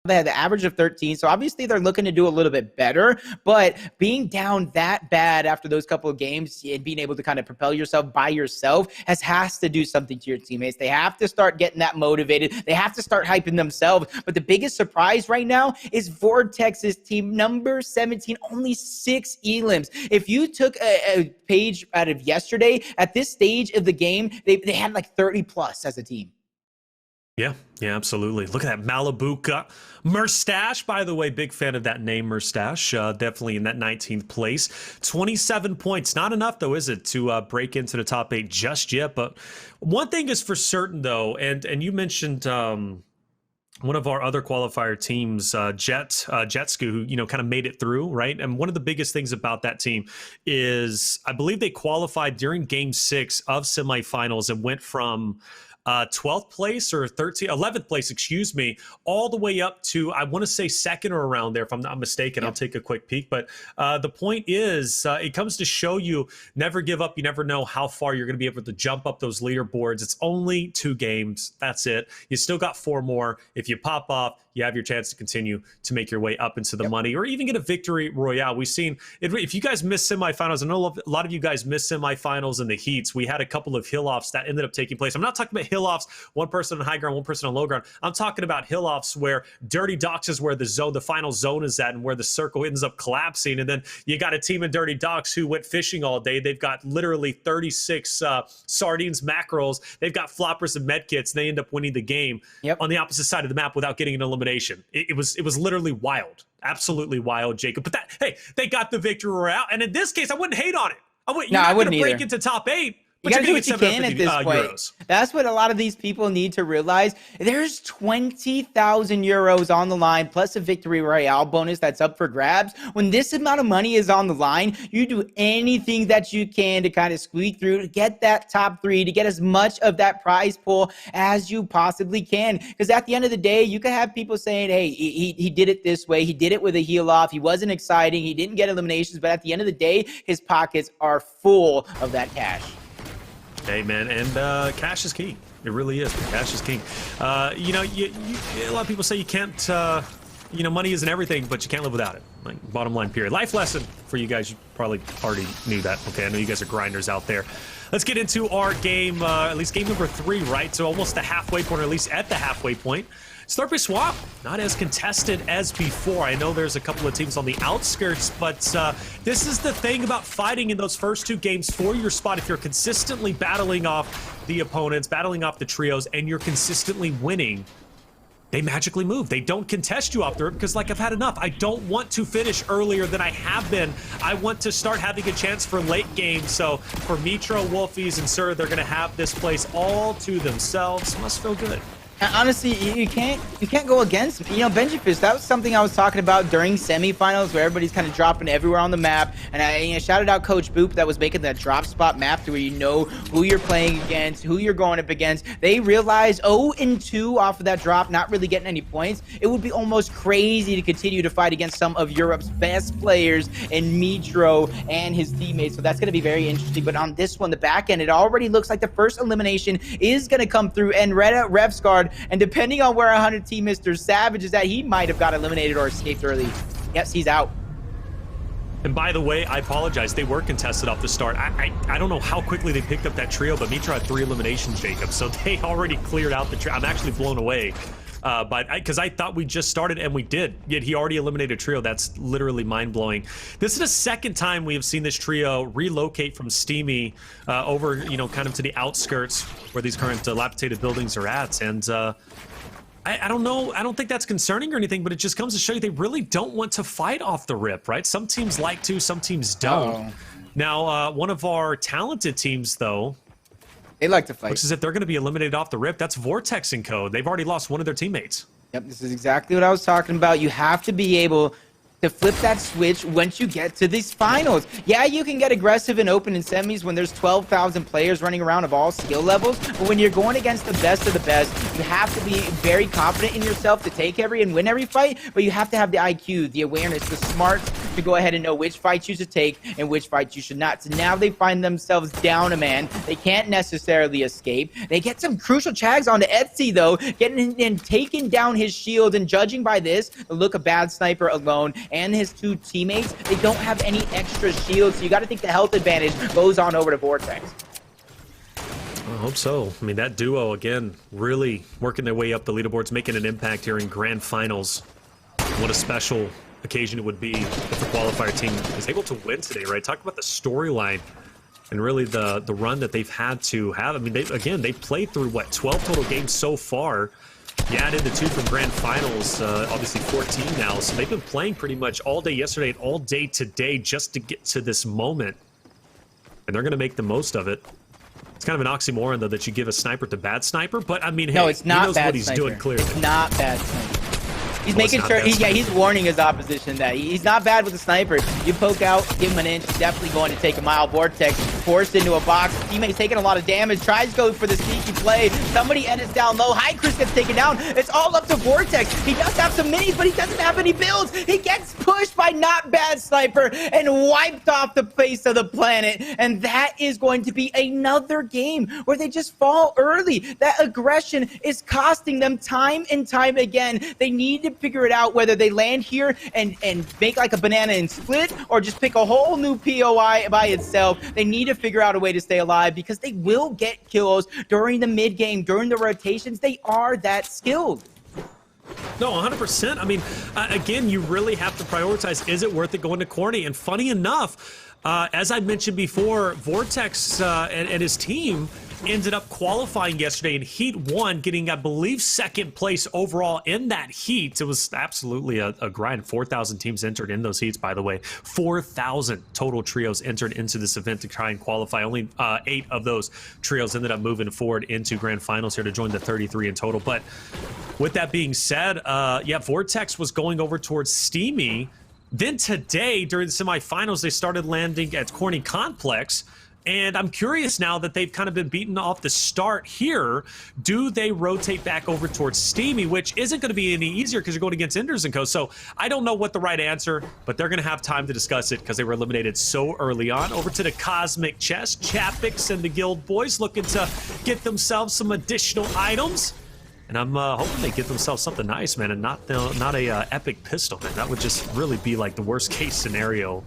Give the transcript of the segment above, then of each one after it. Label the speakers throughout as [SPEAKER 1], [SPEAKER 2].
[SPEAKER 1] They had the average of 13, so obviously they're looking to do a little bit better, but being down that bad after those couple of games and being able to kind of propel yourself by yourself has to do something to your teammates. They have to start getting that motivated. They have to start hyping themselves. But the biggest surprise right now is Vortex's team, number 17, only 6 elims. If you took a page out of yesterday, at this stage of the game, they had like 30 plus as a team.
[SPEAKER 2] Yeah, absolutely. Look at that Malibu Mustache, by the way, big fan of that name, Mustache. Definitely in that 19th place. 27 points. Not enough, though, is it, to break into the top 8 just yet? But one thing is for certain, though, and you mentioned one of our other qualifier teams, Jetsku, who, kind of made it through, right? And one of the biggest things about that team is I believe they qualified during Game 6 of semifinals and went from 12th place or 11th place, excuse me, all the way up to, I want to say 2nd or around there, if I'm not mistaken. Yep. I'll take a quick peek. But the point is, it comes to show you never give up. You never know how far you're going to be able to jump up those leaderboards. It's only 2 games. That's it. You still got 4 more. If you pop off, you have your chance to continue to make your way up into the money or even get a victory royale. We've seen it. If you guys miss semifinals, I know a lot of you guys miss semifinals and the heats. We had a couple of hill-offs that ended up taking place. I'm not talking about hill-offs, one person on high ground, one person on low ground. I'm talking about hill-offs where Dirty Docks is where the final zone is at and where the circle ends up collapsing. And then you got a team in Dirty Docks who went fishing all day. They've got literally 36 sardines, mackerels. They've got floppers and medkits. They end up winning the game on the opposite side of the map without getting an elimination. It was literally wild, absolutely wild, Jacob. But hey, they got the victory royale, and in this case, I wouldn't hate on it. You're not going to break into top 8.
[SPEAKER 1] You gotta do what you can at this point. Euros. That's what a lot of these people need to realize. There's 20,000 euros on the line, plus a victory royale bonus that's up for grabs. When this amount of money is on the line, you do anything that you can to kind of squeak through, to get that top 3, to get as much of that prize pool as you possibly can. Because at the end of the day, you could have people saying, hey, he did it this way. He did it with a heel off. He wasn't exciting. He didn't get eliminations. But at the end of the day, his pockets are full of that cash.
[SPEAKER 2] Hey, man, and cash is king. It really is. Cash is king. A lot of people say you can't, money isn't everything, but you can't live without it. Like, bottom line, period. Life lesson for you guys. You probably already knew that. Okay, I know you guys are grinders out there. Let's get into our game, at least game number 3, right? So almost the halfway point, or at least at the halfway point. Slurpee Swap, not as contested as before. I know there's a couple of teams on the outskirts, but this is the thing about fighting in those first 2 games for your spot. If you're consistently battling off the opponents, battling off the trios, and you're consistently winning, they magically move. They don't contest you off the rip because, like, I've had enough. I don't want to finish earlier than I have been. I want to start having a chance for late game. So for Mitro, Wolfies, and Sir, they're going to have this place all to themselves. Must feel good.
[SPEAKER 1] Honestly, you can't go against him. Benjyfishy, that was something I was talking about during semifinals where everybody's kind of dropping everywhere on the map. And I shouted out Coach Boop that was making that drop spot map to where you know who you're playing against, who you're going up against. They realized 0-2 off of that drop, not really getting any points. It would be almost crazy to continue to fight against some of Europe's best players in Mitro and his teammates. So that's going to be very interesting. But on this one, the back end, it already looks like the first elimination is going to come through. And Revsguard, and depending on where 100 team MrSavage is at, he might have got eliminated or escaped early. Yes, he's out.
[SPEAKER 2] And by the way, I apologize. They were contested off the start. I don't know how quickly they picked up that trio, but Mitro had 3 eliminations, Jacob. So they already cleared out the trio. I'm actually blown away. Because I thought we just started, and we did. Yet he already eliminated a trio. That's literally mind-blowing. This is the second time we have seen this trio relocate from Steamy over, kind of to the outskirts where these current dilapidated buildings are at. And I don't know. I don't think that's concerning or anything, but it just comes to show you they really don't want to fight off the rip, right? Some teams like to, some teams don't. Now, one of our talented teams, though,
[SPEAKER 1] they like to fight.
[SPEAKER 2] Which is if they're going to be eliminated off the rip, that's Vortex & Co. They've already lost one of their teammates.
[SPEAKER 1] Yep, this is exactly what I was talking about. You have to be able to flip that switch once you get to these finals. Yeah, you can get aggressive and open in semis when there's 12,000 players running around of all skill levels, but when you're going against the best of the best, you have to be very confident in yourself to take every and win every fight, but you have to have the IQ, the awareness, the smarts to go ahead and know which fights you should take and which fights you should not. So now they find themselves down a man. They can't necessarily escape. They get some crucial chags onto Etsy though, getting in and taking down his shield, and judging by this, the look of Bad Sniper alone and his two teammates, they don't have any extra shields, so you got to think the health advantage goes on over to Vortex.
[SPEAKER 2] I hope so. I mean, that duo, again, really working their way up the leaderboards, making an impact here in grand finals. What a special occasion it would be if the qualifier team is able to win today, right? Talk about the storyline and really the run that they've had to have. I mean, they played through, what, 12 total games so far. You added the 2 from grand finals, obviously 14 now, so they've been playing pretty much all day yesterday and all day today just to get to this moment. And they're going to make the most of it. It's kind of an oxymoron, though, that you give a sniper to Bad Sniper, but I mean, hey,
[SPEAKER 1] no, it's not
[SPEAKER 2] he knows
[SPEAKER 1] Bad
[SPEAKER 2] what he's
[SPEAKER 1] Sniper.
[SPEAKER 2] doing clearly.
[SPEAKER 1] It's not Bad Sniper. He's
[SPEAKER 2] Well,
[SPEAKER 1] making sure, he's warning his opposition that he's not bad with the sniper. You poke out, give him an inch, he's definitely going to take a mile. Vortex forced into a box. Teammate's taking a lot of damage, tries to go for the sneaky play. Somebody edits down low. High Chris gets taken down. It's all up to Vortex. He does have some minis, but he doesn't have any builds. He gets pushed by Not Bad Sniper and wiped off the face of the planet. And that is going to be another game where they just fall early. That aggression is costing them time and time again. They need to figure it out whether they land here and make like a banana and split, or just pick a whole new POI by itself. They need to figure out a way to stay alive, because they will get kills during the mid game, during the rotations. They are that skilled.
[SPEAKER 2] No, 100%. I mean, again, you really have to prioritize, is it worth it going to Corny? And funny enough, as I mentioned before, Vortex and his team ended up qualifying yesterday in Heat 1, getting, I believe, second place overall in that heat. It was absolutely a grind. 4,000 teams entered in those heats, by the way. 4,000 total trios entered into this event to try and qualify. Only 8 of those trios ended up moving forward into grand finals here to join the 33 in total. But with that being said, yeah, Vortex was going over towards Steamy. Then today, during the semifinals, they started landing at Corny Complex. And I'm curious now that they've kind of been beaten off the start here, do they rotate back over towards Steamy, which isn't going to be any easier because you're going against Enders and Co. So I don't know what the right answer, but they're going to have time to discuss it because they were eliminated so early on. Over to the Cosmic Chest, Chapix and the Guild Boys looking to get themselves some additional items. And I'm hoping they get themselves something nice, man, and not a epic pistol, man. That would just really be like the worst case scenario.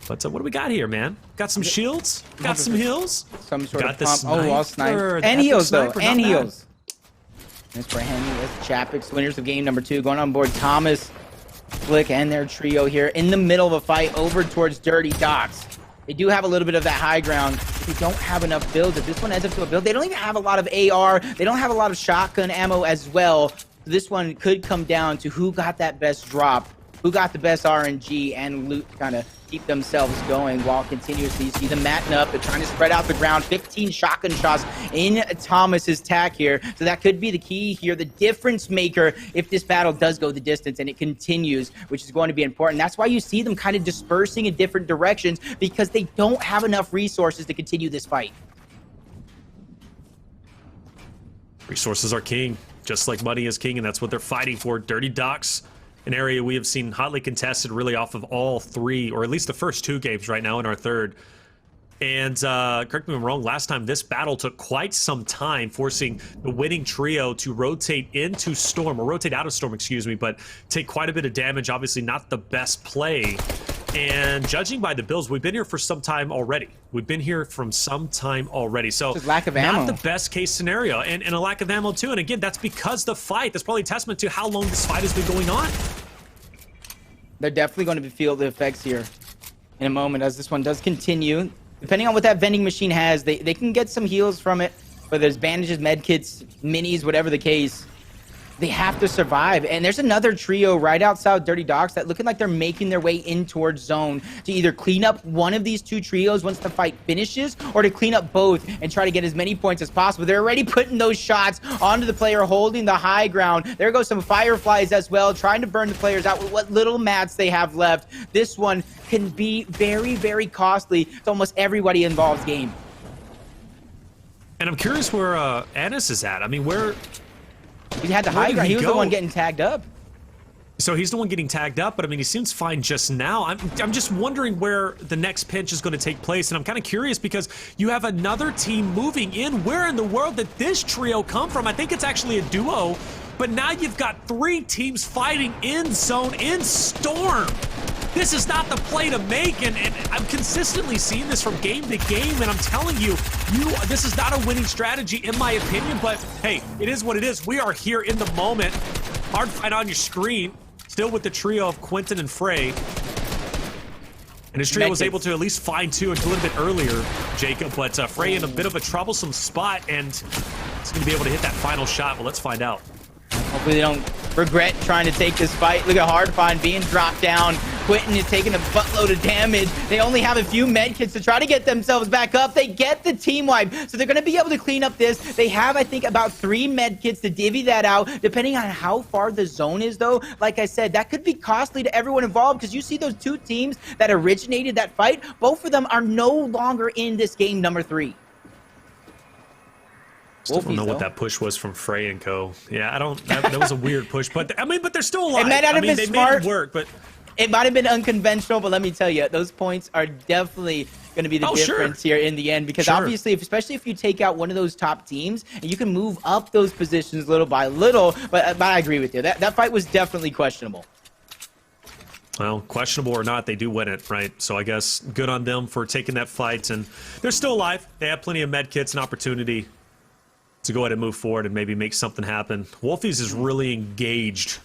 [SPEAKER 2] But what do we got here, man? Got some shields? Got some heals?
[SPEAKER 1] Some sort
[SPEAKER 2] got
[SPEAKER 1] of
[SPEAKER 2] the
[SPEAKER 1] pump.
[SPEAKER 2] sniper.
[SPEAKER 1] Oh, all sniper. And heals, though. And heals. That's for Henry. That's Chapix, winners of game number 2. Going on board Thomas, Flick, and their trio here in the middle of a fight over towards Dirty Dots. They do have a little bit of that high ground. They don't have enough builds. If this one ends up to a build, they don't even have a lot of AR. They don't have a lot of shotgun ammo as well. This one could come down to who got that best drop, who got the best RNG and loot, kind of keep themselves going while continuously see them matting up. They're trying to spread out the ground. 15 shotgun shots in Thomas's tack here. So that could be the key here, the difference maker if this battle does go the distance and it continues, which is going to be important. That's why you see them kind of dispersing in different directions, because they don't have enough resources to continue this fight.
[SPEAKER 2] Resources are king, just like money is king, and that's what they're fighting for. Dirty Docks, an area we have seen hotly contested really off of all 3, or at least the first 2 games right now in our third. And correct me if I'm wrong, last time this battle took quite some time, forcing the winning trio to rotate into Storm, or rotate out of Storm, excuse me, but take quite a bit of damage. Obviously not the best play. And judging by the builds, we've been here for some time already. We've been here from some time already. So
[SPEAKER 1] lack of ammo.
[SPEAKER 2] Not the best case scenario, and a lack of ammo too. And again, that's because the fight, that's probably a testament to how long this fight has been going on.
[SPEAKER 1] They're definitely going to feel the effects here in a moment as this one does continue. Depending on what that vending machine has, they can get some heals from it, whether it's bandages, med kits, minis, whatever the case. they have to survive. And there's another trio right outside Dirty Docks that looking like they're making their way in towards zone to either clean up one of these two trios once the fight finishes, or to clean up both and try to get as many points as possible. They're already putting those shots onto the player holding the high ground. There goes some Fireflies as well, trying to burn the players out with what little mats they have left. This one can be very, very costly to almost everybody involved's game.
[SPEAKER 2] And I'm curious where Anis is at. I mean, where...
[SPEAKER 1] He had the high ground. He was the one getting tagged up.
[SPEAKER 2] So he's the one getting tagged up, but I mean, he seems fine just now. I'm just wondering where the next pinch is going to take place, and I'm kind of curious because you have another team moving in. Where in the world did this trio come from? I think it's actually a duo, but now you've got 3 teams fighting in zone, in Storm. This is not the play to make, and I'm consistently seeing this from game to game, and I'm telling you, this is not a winning strategy in my opinion, but hey, it is what it is. We are here in the moment. Hard fight on your screen, still with the trio of Quentin and Frey. And his trio was able to at least find 2 a little bit earlier, Jacob, but Frey in a bit of a troublesome spot, and he's going to be able to hit that final shot. Well, let's find out.
[SPEAKER 1] Hopefully they don't regret trying to take this fight. Look at Hardfind being dropped down. Quentin is taking a buttload of damage. They only have a few med kits to try to get themselves back up. They get the team wipe, so they're going to be able to clean up this. They have, I think, about 3 med kits to divvy that out, depending on how far the zone is, though. Like I said, that could be costly to everyone involved, because you see those 2 teams that originated that fight, both of them are no longer in this game number 3.
[SPEAKER 2] Still don't know what that push was from Frey and co. Yeah, I don't. That was a weird push, but I mean, but they're still alive.
[SPEAKER 1] It might not have been smart.
[SPEAKER 2] Made it work, but
[SPEAKER 1] it might have been unconventional. But let me tell you, those points are definitely going to be the difference here in the end. Because obviously, especially if you take out one of those top teams, and you can move up those positions little by little. But I agree with you. That fight was definitely questionable.
[SPEAKER 2] Well, questionable or not, they do win it, right? So I guess good on them for taking that fight, and they're still alive. They have plenty of med kits and opportunity to go ahead and move forward and maybe make something happen. Wolfies is really engaged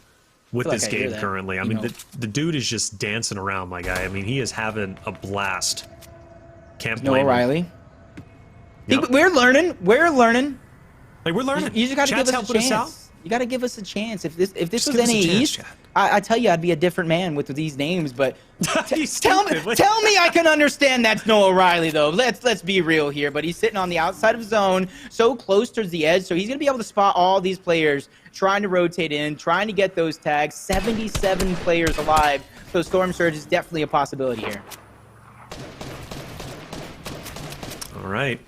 [SPEAKER 2] with this game currently. I mean, the dude is just dancing around, my guy. I mean, he is having a blast. Can't blame him.
[SPEAKER 1] O'Reilly. Yep. We're learning. We're learning.
[SPEAKER 2] Like, we're learning.
[SPEAKER 1] You just got to give us a chance. You got to give us a chance. If this was NA East, I tell you, I'd be a different man with these names. But tell me I can understand that's Noah O'Reilly, though. Let's be real here. But he's sitting on the outside of zone, so close towards the edge, so he's gonna be able to spot all these players trying to rotate in, trying to get those tags. 77 players alive, so Storm Surge is definitely a possibility here.
[SPEAKER 2] All right.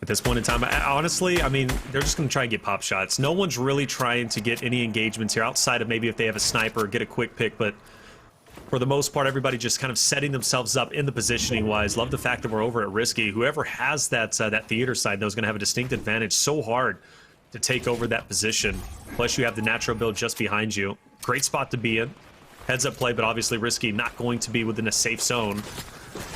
[SPEAKER 2] At this point in time, honestly, I mean, they're just going to try and get pop shots. No one's really trying to get any engagements here outside of maybe if they have a sniper or get a quick pick, but for the most part, everybody just kind of setting themselves up in the positioning-wise. Love the fact that we're over at Risky. Whoever has that theater side, though, is going to have a distinct advantage. So hard to take over that position. Plus, you have the natural build just behind you. Great spot to be in. Heads-up play, but obviously Risky not going to be within a safe zone.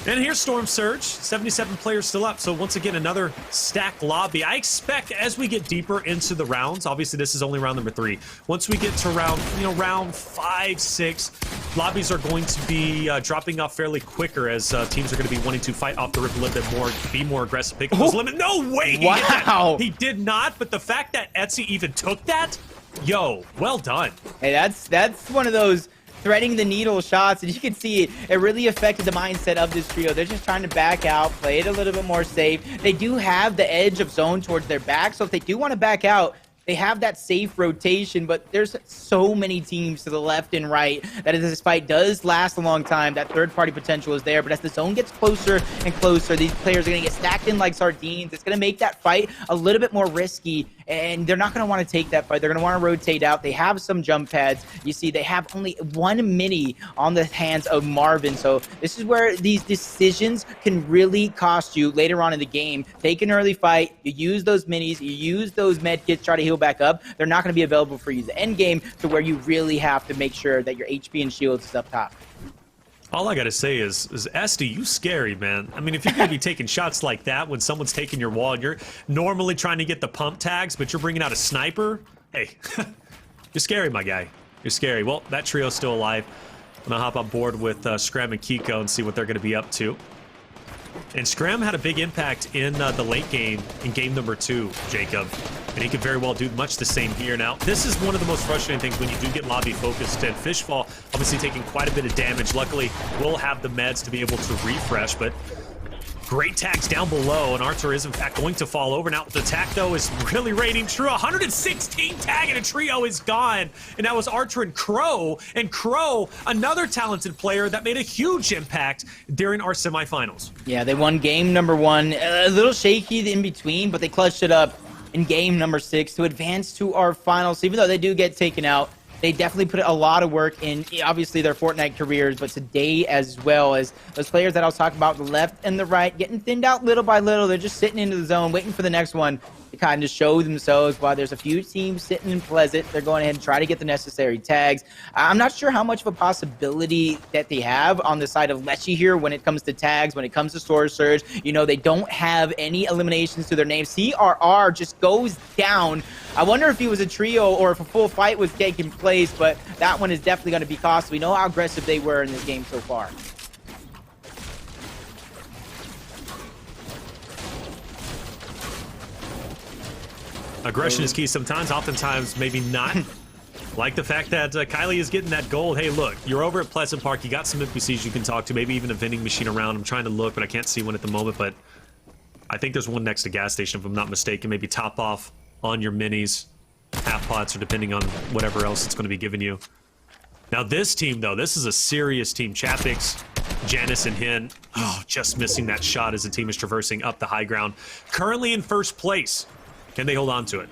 [SPEAKER 2] And here's Storm Surge, 77 players still up. So once again, another stacked lobby. I expect as we get deeper into the rounds, obviously this is only round number 3. Once we get to round 5, 6, lobbies are going to be dropping off fairly quicker as teams are going to be wanting to fight off the rip a little bit more, be more aggressive, pick up those limits. No way!
[SPEAKER 1] Wow!
[SPEAKER 2] He did not, but the fact that Etsy even took that, yo, well done.
[SPEAKER 1] Hey, that's one of those threading the needle shots, and you can see it really affected the mindset of this trio. They're just trying to back out, play it a little bit more safe. They do have the edge of zone towards their back, so if they do want to back out, they have that safe rotation, but there's so many teams to the left and right that as this fight does last a long time, that third-party potential is there. But as the zone gets closer and closer, these players are going to get stacked in like sardines. It's going to make that fight a little bit more risky, and they're not going to want to take that fight. They're going to want to rotate out. They have some jump pads. You see, they have only 1 mini on the hands of Marvin. So this is where these decisions can really cost you later on in the game. Take an early fight. You use those minis. You use those med kits, try to heal back up. They're not going to be available for you the end game, to where you really have to make sure that your HP and shields is up top.
[SPEAKER 2] All I gotta say is Esty, you scary, man. I mean, if you're gonna be taking shots like that when someone's taking your wall and you're normally trying to get the pump tags, but you're bringing out a sniper, hey, you're scary, my guy. You're scary. Well, that trio's still alive. I'm gonna hop on board with Scram and Kiko and see what they're gonna be up to. And Scram had a big impact in the late game, in game number 2, Jacob. And he could very well do much the same here. Now, this is one of the most frustrating things when you do get lobby focused. And Fishfall obviously taking quite a bit of damage. Luckily, we'll have the meds to be able to refresh, but great tags down below, and Arthur is in fact going to fall over. Now the attack though is really raiding True. 116 tag and a trio is gone. And that was Archer and Crow. And Crow, another talented player that made a huge impact during our semifinals.
[SPEAKER 1] Yeah, they won game number 1. A little shaky in between, but they clutched it up in game number 6 to advance to our finals. Even though they do get taken out, they definitely put a lot of work in, obviously, their Fortnite careers, but today as well, as those players that I was talking about, the left and the right, getting thinned out little by little. They're just sitting into the zone, waiting for the next one to kind of show themselves. While there's a few teams sitting in Pleasant, they're going ahead and try to get the necessary tags. I'm not sure how much of a possibility that they have on the side of Letshe here when it comes to tags, when it comes to Sword Surge. You know, they don't have any eliminations to their name. CRR just goes down. I wonder if he was a trio or if a full fight was taking place, but that one is definitely going to be costly. We know how aggressive they were in this game so far.
[SPEAKER 2] Aggression is key sometimes, oftentimes maybe not. Like the fact that Kylie is getting that gold. Hey, look, you're over at Pleasant Park. You got some NPCs you can talk to, maybe even a vending machine around. I'm trying to look, but I can't see one at the moment. But I think there's one next to gas station, if I'm not mistaken. Maybe top off on your minis, half pots, or depending on whatever else it's going to be giving you. Now this team, though, this is a serious team. Chapix, Janice, and Hin, just missing that shot as the team is traversing up the high ground. Currently in first place. Can they hold on to it?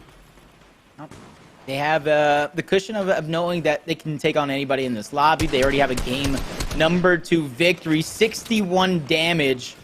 [SPEAKER 1] They have the cushion of knowing that they can take on anybody in this lobby. They already have a game number 2 victory. 61 damage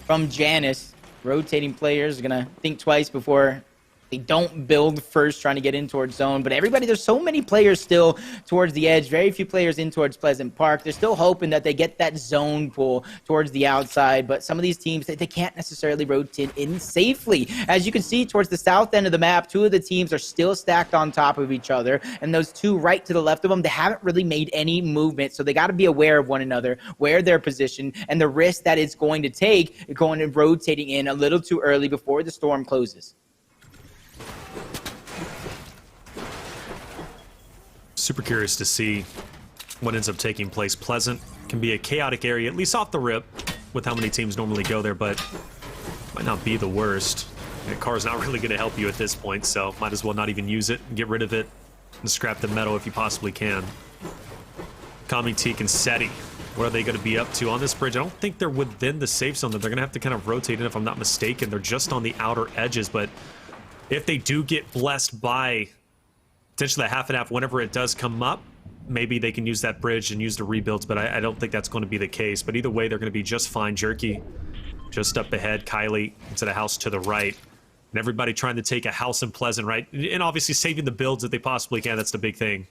[SPEAKER 1] from Janice. Rotating players are going to think twice before they don't build first, trying to get in towards zone. But everybody, there's so many players still towards the edge. Very few players in towards Pleasant Park. They're still hoping that they get that zone pull towards the outside. But some of these teams, they can't necessarily rotate in safely. As you can see towards the south end of the map, 2 of the teams are still stacked on top of each other. And those 2 right to the left of them, they haven't really made any movement. So they got to be aware of one another, where they're positioned, and the risk that it's going to take going and rotating in a little too early before the storm closes.
[SPEAKER 2] Super curious to see what ends up taking place. Pleasant can be a chaotic area, at least off the rip, with how many teams normally go there, but might not be the worst. The car's not really going to help you at this point, so might as well not even use it, get rid of it, and scrap the metal if you possibly can. Kami, Teak, and Seti, what are they going to be up to on this bridge? I don't think they're within the safe zone. They're going to have to kind of rotate in, if I'm not mistaken. They're just on the outer edges, but if they do get blessed by potentially a half and half whenever it does come up, maybe they can use that bridge and use the rebuilds, but I don't think that's going to be the case. But either way, they're going to be just fine. Jerky just up ahead, Kylie into the house to the right, and everybody trying to take a house in Pleasant, right? And obviously saving the builds that they possibly can. That's the big thing.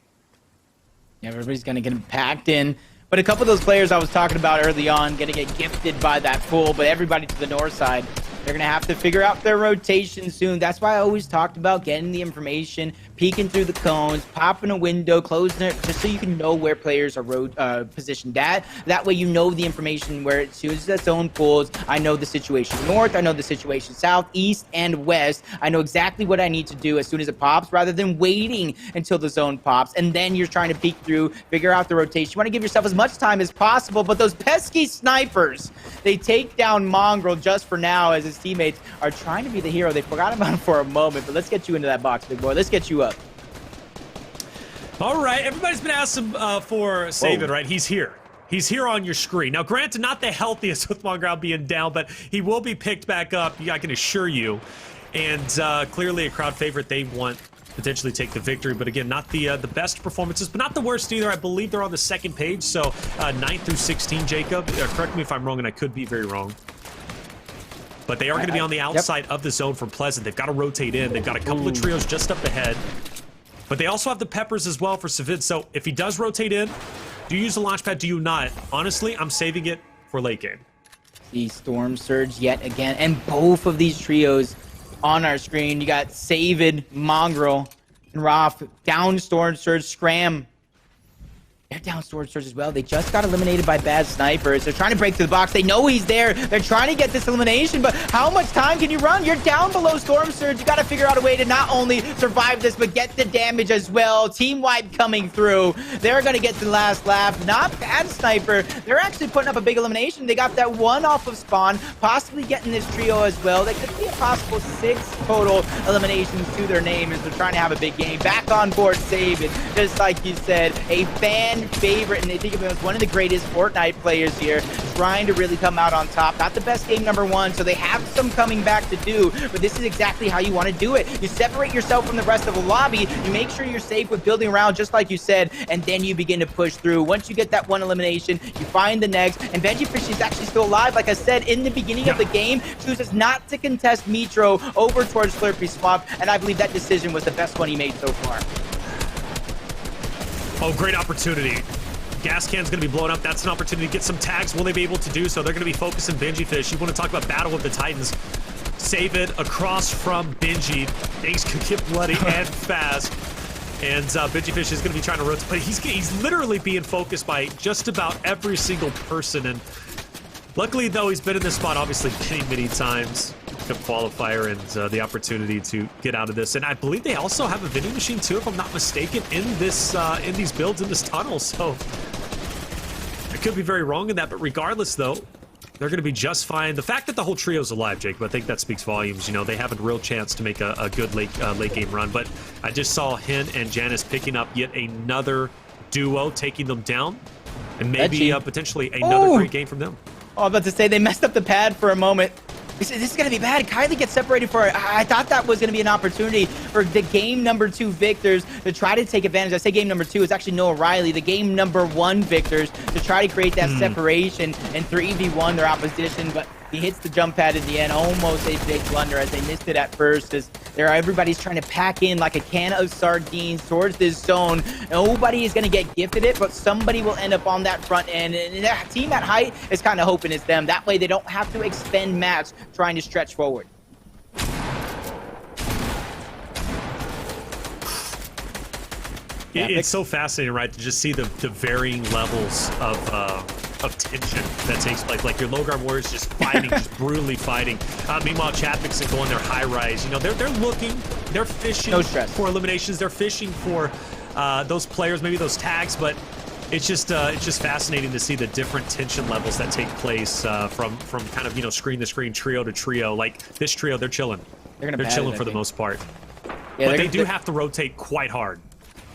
[SPEAKER 1] Yeah, everybody's going to get packed in. But a couple of those players I was talking about early on going to get gifted by that pool, but everybody to the north side, they're going to have to figure out their rotation soon. That's why I always talked about getting the information, peeking through the cones, popping a window, closing it, just so you can know where players are positioned at. That way you know the information where as soon as the zone pulls, I know the situation north, I know the situation south, east, and west. I know exactly what I need to do as soon as it pops, rather than waiting until the zone pops. And then you're trying to peek through, figure out the rotation. You want to give yourself as much time as possible, but those pesky snipers, they take down Mongraal just for now as his teammates are trying to be the hero. They forgot about him for a moment, but let's get you into that box, big boy. Let's get you up.
[SPEAKER 2] All right, everybody's been asking for Saevid, right? He's here. He's here on your screen. Now, granted, not the healthiest with Mongraal being down, but he will be picked back up, I can assure you. And clearly a crowd favorite. They want potentially take the victory, but again, not the best performances, but not the worst either. I believe they're on the second page, so 9 through 16, Jacob. Correct me if I'm wrong, and I could be very wrong. But they are going to be on the outside of the zone from Pleasant. They've got to rotate in. They've got a couple of trios just up ahead. But they also have the peppers as well for Saevid. So if he does rotate in, do you use the launch pad? Do you not? Honestly, I'm saving it for late game.
[SPEAKER 1] The Storm Surge yet again. And both of these trios on our screen. You got Saevid, Mongraal, and Roth. Down Storm Surge, Scram. They're down Sword Surge as well. They just got eliminated by bad snipers. They're trying to break through the box. They know he's there. They're trying to get this elimination, but how much time can you run? You're down below Storm Surge. You got to figure out a way to not only survive this, but get the damage as well. Team wipe coming through. They're going to get the last laugh. Not bad sniper. They're actually putting up a big elimination. They got that one off of spawn, possibly getting this trio as well. They could be a possible 6 total eliminations to their name as they're trying to have a big game. Back on board, Saevid, just like you said, a fan favorite, and they think of him as one of the greatest Fortnite players here, trying to really come out on top. Not the best game number 1, so they have some coming back to do, but this is exactly how you want to do it. You separate yourself from the rest of the lobby, you make sure you're safe with building around, just like you said, and then you begin to push through. Once you get that one elimination, you find the next, and Benjyfishy is actually still alive. Like I said, in the beginning of the game, chooses not to contest Mitro over towards Slurpee Swamp, and I believe that decision was the best one he made so far.
[SPEAKER 2] Oh, great opportunity. Gas can's going to be blown up. That's an opportunity to get some tags. Will they be able to do so? They're going to be focusing Benjyfish. You want to talk about Battle of the Titans. Saevid across from Benji. Things could get bloody and fast. And Benjyfish is going to be trying to rotate, but he's literally being focused by just about every single person. And luckily, though, he's been in this spot obviously many times. The qualifier and the opportunity to get out of this, and I believe they also have a vending machine too, if I'm not mistaken, in this in these builds in this tunnel. So I could be very wrong in that, but regardless, though, they're going to be just fine. The fact that the whole trio's alive, Jake, but I think that speaks volumes. You know, they have a real chance to make a good late game run. But I just saw Hen and Janice picking up yet another duo, taking them down, and maybe potentially another great game from them.
[SPEAKER 1] Oh, I'm about to say they messed up the pad for a moment. This is going to be bad. Kylie gets separated for it. I thought that was going to be an opportunity for the game number 2 victors to try to take advantage. I say game number 2. It's actually Noah Riley, the game number 1 victors, to try to create that separation and 3v1 their opposition. But he hits the jump pad in the end. Almost a big blunder as they missed it at first. As everybody's trying to pack in like a can of sardines towards this zone. Nobody is going to get gifted it, but somebody will end up on that front end. And that team at height is kind of hoping it's them. That way they don't have to expend mats trying to stretch forward.
[SPEAKER 2] It's so fascinating, right, to just see the varying levels of tension that takes place. Like your low guard warriors just fighting, just brutally fighting. Meanwhile, Chapik's going their high rise. You know, they're looking, they're fishing for eliminations. They're fishing for those players, maybe those tags. But it's just fascinating to see the different tension levels that take place from kind of, you know, screen to screen, trio to trio. Like this trio, they're chilling. They're chilling for the most part. Yeah, but they do have to rotate quite hard.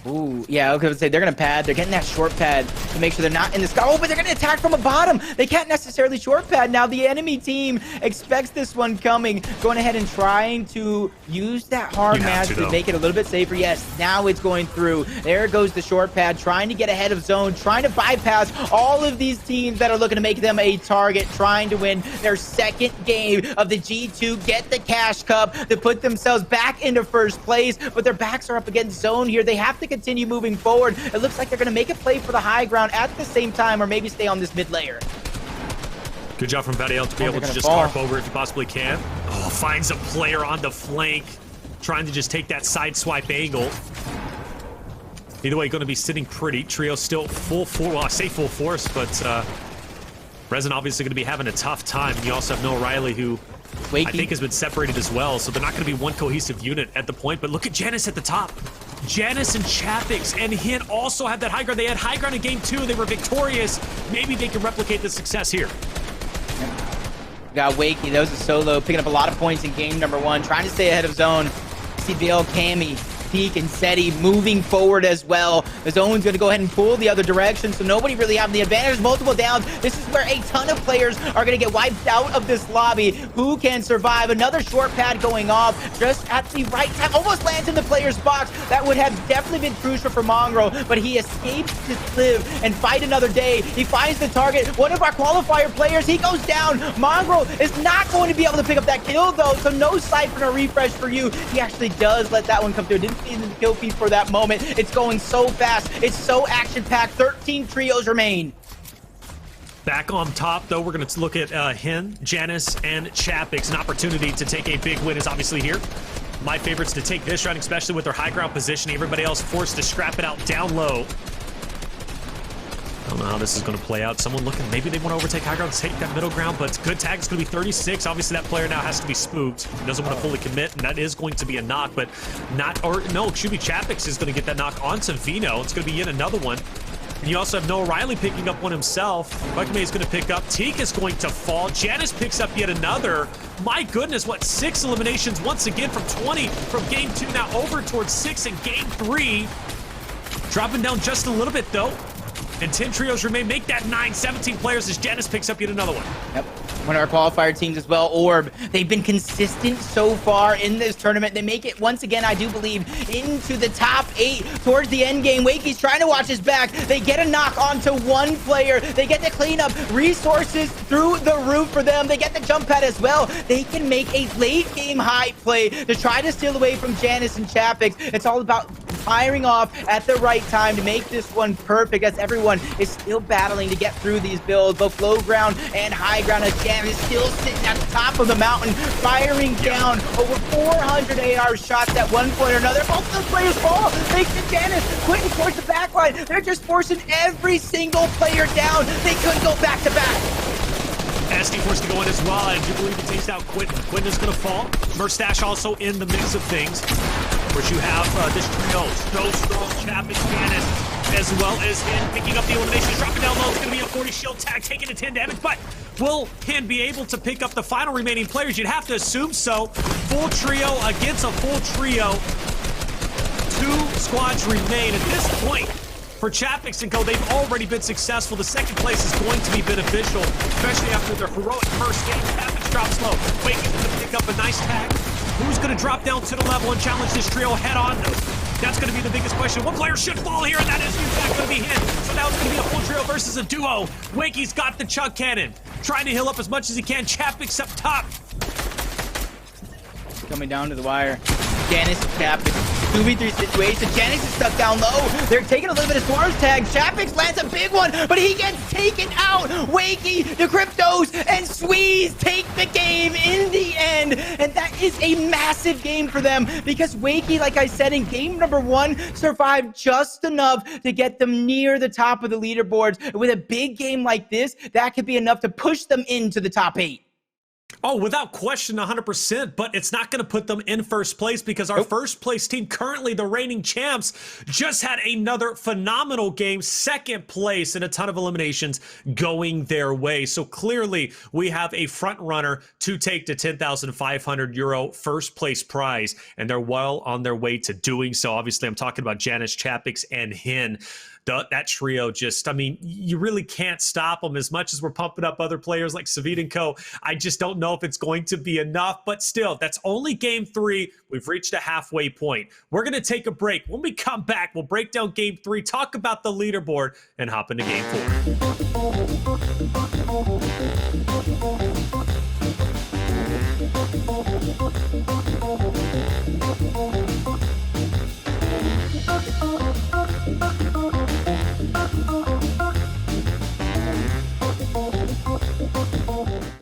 [SPEAKER 1] Ooh, yeah, I was going to say, they're going to pad. They're getting that short pad to make sure they're not in the sky. Oh, but they're going to attack from the bottom. They can't necessarily short pad. Now, the enemy team expects this one coming. Going ahead and trying to use that hard match to make it a little bit safer. Yes, now it's going through. There goes the short pad, trying to get ahead of zone, trying to bypass all of these teams that are looking to make them a target, trying to win their second game of the G2, get the cash cup to put themselves back into first place. But their backs are up against zone here. They have to continue moving forward. It looks like they're going to make a play for the high ground at the same time, or maybe stay on this mid layer.
[SPEAKER 2] Good job from Bettiel to be able to just carp over if you possibly can. Oh, finds a player on the flank, trying to just take that side swipe angle. Either way, going to be sitting pretty. Trio still full force. Well, I say full force, but Resin obviously going to be having a tough time. And you also have Noah Riley, who I think has been separated as well, so they're not going to be one cohesive unit at the point. But look at Janice at the top. Janice and Chapix and Hint also have that high ground. They had high ground in game 2. They were victorious. Maybe they can replicate the success here.
[SPEAKER 1] Got Wakey. That was a solo, picking up a lot of points in game number 1, trying to stay ahead of zone. CBL, Cammy, Peak, and Seti moving forward as well. The zone's going to go ahead and pull the other direction, so nobody really having the advantage. Multiple downs. This is where a ton of players are going to get wiped out of this lobby. Who can survive? Another short pad going off just at the right time. Almost lands in the player's box. That would have definitely been crucial for Mongraal, but he escapes to live and fight another day. He finds the target. One of our qualifier players, he goes down. Mongraal is not going to be able to pick up that kill, though, so no siphon or refresh for you. He actually does let that one come through. Didn't see the kill feed for that moment. It's going so fast. It's so action-packed. 13 trios remain.
[SPEAKER 2] Back on top, though, we're going to look at Hen, Janice, and Chapix. An opportunity to take a big win is obviously here. My favorites to take this round, especially with their high ground positioning. Everybody else forced to scrap it out down low. know how this is going to play out. Someone looking, maybe they want to overtake high ground, take that middle ground, but good tag is going to be 36. Obviously, that player now has to be spooked. He doesn't want to fully commit, and that is going to be a knock, but not, or no, it should be Chapix is going to get that knock onto Vino. It's going to be yet another one. And you also have Noah Riley picking up one himself. Buckmay is going to pick up. Teak is going to fall. Janice picks up yet another. My goodness, what, 6 eliminations once again from 20 from game 2, now over towards 6 in game 3. Dropping down just a little bit, though. And 10 trios remain. Make that 9, 17 players as Janice picks up yet another one.
[SPEAKER 1] Yep. One of our qualifier teams as well, Orb. They've been consistent so far in this tournament. They make it, once again, I do believe, into the top 8 towards the end game. Wakey's trying to watch his back. They get a knock onto one player. They get the cleanup. Resources through the roof for them. They get the jump pad as well. They can make a late game high play to try to steal away from Janice and Chapix. It's all about firing off at the right time to make this one perfect, as everyone is still battling to get through these builds. Both low ground and high ground, as Janice is still sitting at the top of the mountain, firing down over 400 AR shots at one point or another. Both of those players fall. Thanks to Janice. Quitting towards the back line. They're just forcing every single player down. They could go back to back.
[SPEAKER 2] SD forced to go in as well. I do believe he takes out Quentin. Quentin is going to fall. MrSavage also in the mix of things. Of course, you have this trio. So strong, Chapix, Janice, as well as Hin picking up the eliminations. Dropping down low. It's going to be a 40 shield tag, taking the 10 damage. But will Hin be able to pick up the final remaining players? You'd have to assume so. Full trio against a full trio. 2 squads remain at this point. For Chapix and Co, they've already been successful. The second place is going to be beneficial, especially after their heroic first game. Chapix drops low. Wake is going to pick up a nice tag. Who's going to drop down to the level and challenge this trio head on? That's going to be the biggest question. One player should fall here, and that is in fact going to be Hin. So now it's going to be a full trio versus a duo. Wakey's got the Chug Cannon, trying to heal up as much as he can. Chapix up top.
[SPEAKER 1] Coming down to the wire. Janice, Chapix, 2v3 situation. Janice is stuck down low. They're taking a little bit of Swarm's tag. Chapix lands a big one, but he gets taken out. Wakey, the Cryptos, and Squeeze take the game in the end. And that is a massive game for them, because Wakey, like I said, in game number 1, survived just enough to get them near the top of the leaderboards. With a big game like this, that could be enough to push them into the top 8.
[SPEAKER 2] Oh, without question, 100%, but it's not going to put them in first place, because our first place team, currently the reigning champs, just had another phenomenal game, second place, and a ton of eliminations going their way. So clearly we have a front runner to take the €10,500 first place prize, and they're well on their way to doing so. Obviously, I'm talking about Janice, Chapix, and Hin. That trio just, I mean, you really can't stop them. As much as we're pumping up other players like Saevid and Co, I just don't know if it's going to be enough. But still, that's only game 3. We've reached a halfway point. We're going to take a break. When we come back, we'll break down game 3, talk about the leaderboard, and hop into game 4.